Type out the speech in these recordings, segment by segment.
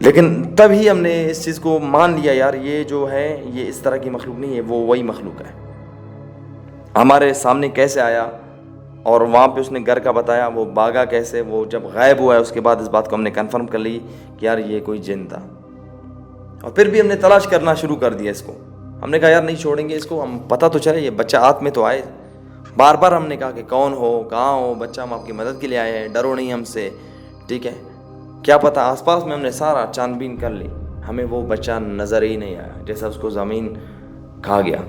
لیکن تب ہی ہم نے اس چیز کو مان لیا یار یہ جو ہے یہ اس طرح کی مخلوق نہیں ہے, وہ وہی مخلوق ہے. ہمارے سامنے کیسے آیا اور وہاں پہ اس نے گھر کا بتایا, وہ بھاگا کیسے, وہ جب غائب ہوا ہے اس کے بعد اس بات کو ہم نے کنفرم کر لی کہ یار یہ کوئی جن تھا. اور پھر بھی ہم نے تلاش کرنا شروع کر دیا اس کو. ہم نے کہا یار نہیں چھوڑیں گے اس کو, ہم پتہ تو چلے یہ بچہ ہاتھ میں تو آئے. بار بار ہم نے کہا کہ کون ہو, کہاں ہو بچہ, ہم آپ کی مدد کے لیے آئے ہیں, ڈرو نہیں ہم سے, ٹھیک ہے. کیا پتہ آس پاس میں ہم نے سارا چھان بین کر لی, ہمیں وہ بچہ نظر ہی نہیں آیا, جیسا اس کو زمین کھا گیا.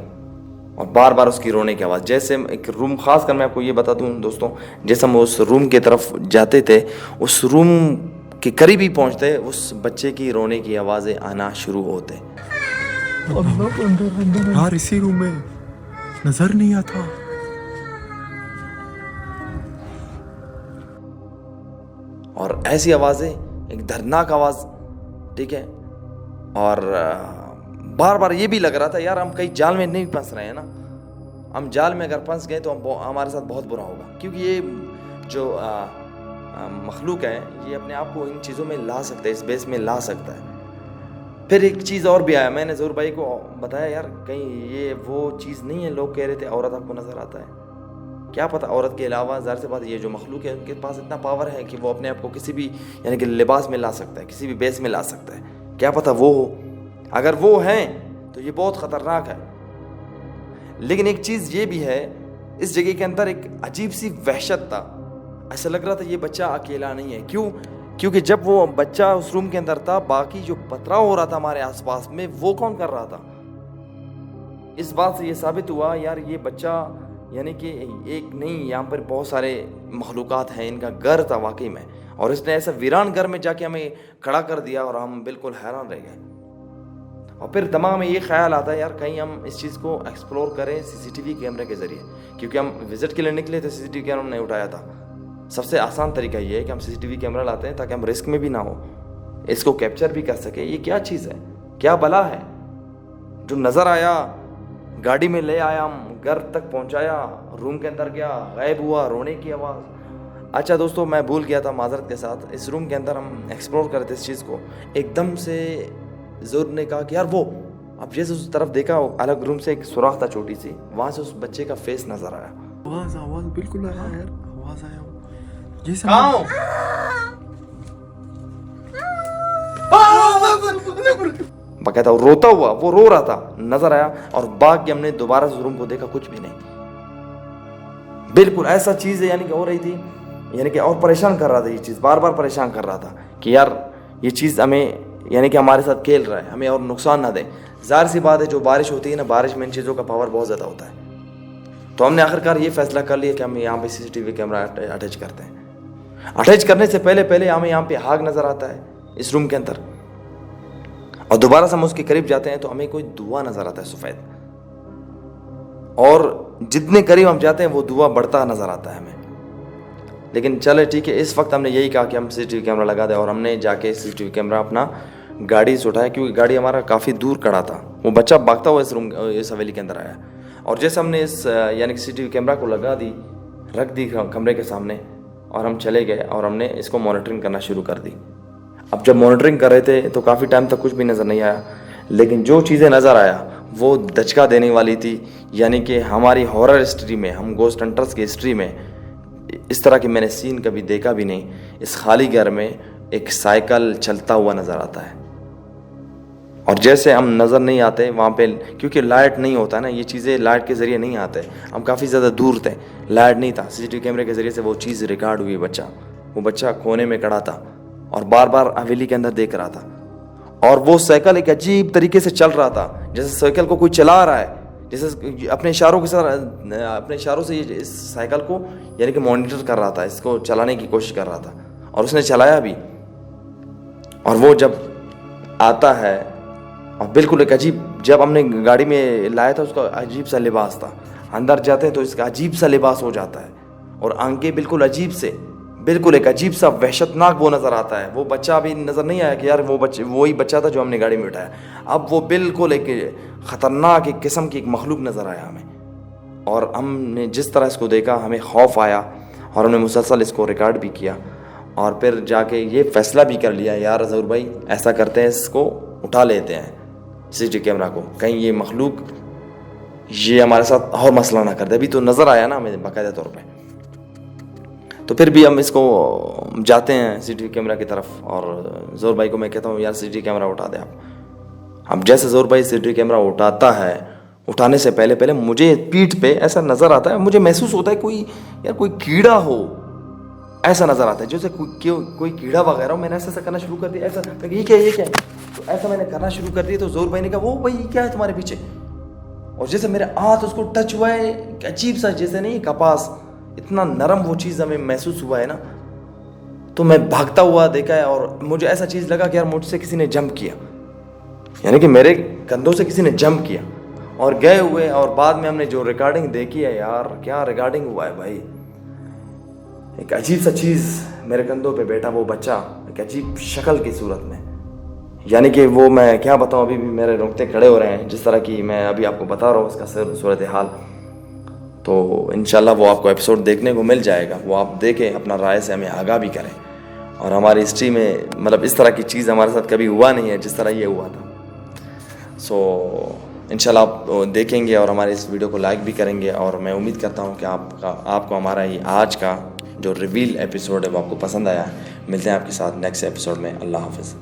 اور بار بار اس کی رونے کی آواز, جیسے ایک روم, خاص کر میں آپ کو یہ بتا دوں دوستوں, جیسے ہم اس روم کی طرف جاتے تھے اس روم کے قریب ہی پہنچتے اس بچے کی رونے کی آوازیں آنا شروع ہوتے. یار اسی روم میں نظر نہیں آتا. اور ایسی آوازیں, ایک دردناک آواز, ٹھیک ہے. اور بار بار یہ بھی لگ رہا تھا یار ہم کہیں جال میں نہیں پھنس رہے ہیں نا, ہم جال میں اگر پھنس گئے تو ہمارے ساتھ بہت برا ہوگا, کیونکہ یہ جو مخلوق ہے یہ اپنے آپ کو ان چیزوں میں لا سکتا ہے, اس بیس میں لا سکتا ہے. پھر ایک چیز اور بھی آیا, میں نے ظہور بھائی کو بتایا یار کہیں یہ وہ چیز نہیں ہے, لوگ کہہ رہے تھے عورت آپ کو نظر آتا ہے, کیا پتہ عورت کے علاوہ ظاہر سی بات یہ جو مخلوق ہے ان کے پاس اتنا پاور ہے کہ وہ اپنے آپ کو کسی بھی یعنی کہ لباس میں لا سکتا ہے, کسی بھی بیس میں لا سکتا ہے. کیا پتہ وہ ہو, اگر وہ ہیں تو یہ بہت خطرناک ہے. لیکن ایک چیز یہ بھی ہے, اس جگہ کے اندر ایک عجیب سی وحشت تھا, ایسا لگ رہا تھا یہ بچہ اکیلا نہیں ہے. کیوں؟ کیونکہ جب وہ بچہ اس روم کے اندر تھا, باقی جو پتھراؤ ہو رہا تھا ہمارے آس پاس میں وہ کون کر رہا تھا. اس بات سے یہ ثابت ہوا یار یہ بچہ یعنی کہ ایک نہیں, یہاں پر بہت سارے مخلوقات ہیں, ان کا گھر تھا واقعی میں, اور اس نے ایسا ویران گھر میں جا کے ہمیں کھڑا کر دیا اور ہم بالکل حیران رہ گئے. اور پھر دماغ میں یہ خیال آتا ہے یار کہیں ہم اس چیز کو ایکسپلور کریں CCTV کیمرے کے ذریعے, کیونکہ ہم وزٹ کے لیے نکلے تھے, CCTV کیمرہ ہم نے اٹھایا تھا. سب سے آسان طریقہ یہ ہے کہ ہم CCTV کیمرہ لاتے ہیں تاکہ ہم رسک میں بھی نہ ہو, اس کو کیپچر بھی کر سکیں. یہ کیا چیز ہے, کیا بلا ہے جو نظر آیا, گاڑی میں لے آیا, ہم گھر تک پہنچایا, روم کے اندر گیا, غائب ہوا, رونے کی آواز. اچھا دوستو میں بھول گیا تھا معذرت کے ساتھ, اس روم کے اندر ہم ایکسپلور کرتے اس چیز کو, ایک دم سے ظہور نے کہا کہ یار وہ, اب جیسے اس طرف دیکھا الگ روم سے ایک سوراخ تھا چھوٹی سی, وہاں سے اس بچے کا فیس نظر آیا. آواز بالکل آیا یار, آواز آیا جیسے کہاں ہو, باقاعدہ روتا ہوا, وہ رو رہا تھا, نظر آیا. اور باغ کے ہم نے دوبارہ اس روم کو دیکھا, کچھ بھی نہیں, بالکل ایسا چیز ہے یعنی کہ ہو رہی تھی, یعنی کہ اور پریشان کر رہا تھا. یہ چیز بار بار پریشان کر رہا تھا کہ یار یہ چیز ہمیں یعنی کہ ہمارے ساتھ کھیل رہا ہے, ہمیں اور نقصان نہ دے. ظاہر سی بات ہے جو بارش ہوتی ہے نا, بارش میں ان چیزوں کا پاور بہت زیادہ ہوتا ہے. تو ہم نے آخر کار یہ فیصلہ کر لیا کہ ہم یہاں پہ CCTV کیمرہ اٹیچ کرتے ہیں. اٹیچ کرنے سے پہلے ہمیں یہاں پہ آگ نظر آتا ہے اس روم کے اندر, اور دوبارہ سے ہم اس کے قریب جاتے ہیں تو ہمیں کوئی دھواں نظر آتا ہے سفید, اور جتنے قریب ہم جاتے ہیں وہ دھواں بڑھتا نظر آتا ہے ہمیں. لیکن چلے ٹھیک ہے, اس وقت ہم نے یہی کہا کہ ہم CCTV کیمرہ لگا دیں, اور ہم نے جا کے CCTV کیمرہ اپنا گاڑی سے اٹھایا, کیونکہ گاڑی ہمارا کافی دور کھڑا تھا. وہ بچہ بھاگتا ہوا اس حویلی کے اندر آیا, اور جیسے ہم نے اس یعنی کہ CCTV کیمرہ کو لگا دی, رکھ دی کمرے کے سامنے, اور ہم چلے گئے اور ہم نے اس کو مانیٹرنگ کرنا شروع کر دی. اب جب مانیٹرنگ کر رہے تھے تو کافی ٹائم تک کچھ بھی نظر نہیں آیا, لیکن جو چیزیں نظر آیا وہ دھچکا دینے والی تھی. یعنی کہ ہماری ہارر ہسٹری میں, ہم گھوسٹ ہنٹرز کی ہسٹری میں اس طرح کی میں نے سین کبھی دیکھا بھی نہیں. اس خالی گھر میں ایک سائیکل چلتا ہوا نظر آتا ہے, اور جیسے ہم نظر نہیں آتے وہاں پہ, کیونکہ لائٹ نہیں ہوتا نا, یہ چیزیں لائٹ کے ذریعے نہیں آتے, ہم کافی زیادہ دور تھے, لائٹ نہیں تھا. CCTV کیمرے کے ذریعے سے وہ چیز ریکارڈ ہوئی. وہ بچہ کونے میں کھڑا تھا اور بار بار حویلی کے اندر دیکھ رہا تھا, اور وہ سائیکل ایک عجیب طریقے سے چل رہا تھا, جیسے سائیکل کو کوئی چلا رہا ہے, جیسے اپنے اشاروں کے ساتھ, اپنے اشاروں سے اس سائیکل کو یعنی کہ مانیٹر کر رہا تھا, اس کو چلانے کی کوشش کر رہا تھا, اور اس نے چلایا بھی. اور وہ جب آتا ہے, اور بالکل ایک عجیب, جب ہم نے گاڑی میں لایا تھا اس کا عجیب سا لباس تھا, اندر جاتے ہیں تو اس کا عجیب سا لباس ہو جاتا ہے, اور آنکھیں بالکل عجیب سے, بالکل ایک عجیب سا وحشت ناک وہ نظر آتا ہے. وہ بچہ ابھی نظر نہیں آیا کہ یار وہ وہی بچہ تھا جو ہم نے گاڑی میں اٹھایا. اب وہ بالکل ایک خطرناک ایک قسم کی ایک مخلوق نظر آیا ہمیں, اور ہم نے جس طرح اس کو دیکھا ہمیں خوف آیا, اور ہم نے مسلسل اس کو ریکارڈ بھی کیا. اور پھر جا کے یہ فیصلہ بھی کر لیا یار ظہور بھائی ایسا کرتے ہیں اس کو اٹھا لیتے ہیں CCTV کیمرہ کو, کہیں یہ مخلوق یہ ہمارے ساتھ اور مسئلہ نہ کر دے. ابھی تو نظر آیا نا ہمیں باقاعدہ طور پہ. تو پھر بھی ہم اس کو جاتے ہیں CCTV کیمرہ کی طرف, اور ظہور بھائی کو میں کہتا ہوں یار CCTV کیمرہ اٹھا دے آپ. اب جیسے ظہور بھائی CCTV کیمرہ اٹھاتا ہے, اٹھانے سے پہلے مجھے پیٹھ پہ ایسا نظر آتا ہے, مجھے محسوس ہوتا ہے کوئی کیڑا ہو, ایسا نظر آتا ہے جیسے کوئی کیڑا وغیرہ ہو. میں نے ایسا کرنا شروع کر دیا, ایسا یہ کیا تو ایسا میں نے کرنا شروع کر دیا. تو ظہور بھائی نے کہا وہ بھائی کیا ہے تمہارے پیچھے, اور جیسے میرے ہاتھ اس کو ٹچ ہوا ہے, عجیب سا جیسے نہیں کپاس, اتنا نرم وہ چیز ہمیں محسوس ہوا ہے نا. تو میں بھاگتا ہوا دیکھا ہے, اور مجھے ایسا چیز لگا کہ یار مجھ سے کسی نے جمپ کیا, یعنی کہ میرے کندھوں سے کسی نے جمپ کیا, اور گئے ہوئے. اور بعد میں ہم نے جو ریکارڈنگ دیکھی ہے یار, کیا ریکارڈنگ ہوا ہے بھائی. ایک عجیب سا چیز میرے کندھوں پہ بیٹھا, وہ بچہ ایک عجیب شکل کی صورت میں, یعنی کہ وہ میں کیا بتاؤں, ابھی بھی میرے رونگٹے کھڑے ہو رہے ہیں جس طرح کی میں ابھی آپ کو بتا رہا ہوں اس کا صورتحال. تو انشاءاللہ وہ آپ کو ایپیسوڈ دیکھنے کو مل جائے گا, وہ آپ دیکھیں, اپنا رائے سے ہمیں آگاہ بھی کریں. اور ہماری ہسٹری میں مطلب اس طرح کی چیز ہمارے ساتھ کبھی ہوا نہیں ہے جس طرح یہ ہوا تھا. سو انشاءاللہ آپ دیکھیں گے اور ہمارے اس ویڈیو کو لائک بھی کریں گے, اور میں امید کرتا ہوں کہ آپ کو ہمارا یہ آج کا جو ریویل ایپیسوڈ ہے وہ آپ کو پسند آیا ہے. ملتے ہیں آپ کے ساتھ نیکسٹ ایپیسوڈ میں. اللہ حافظ.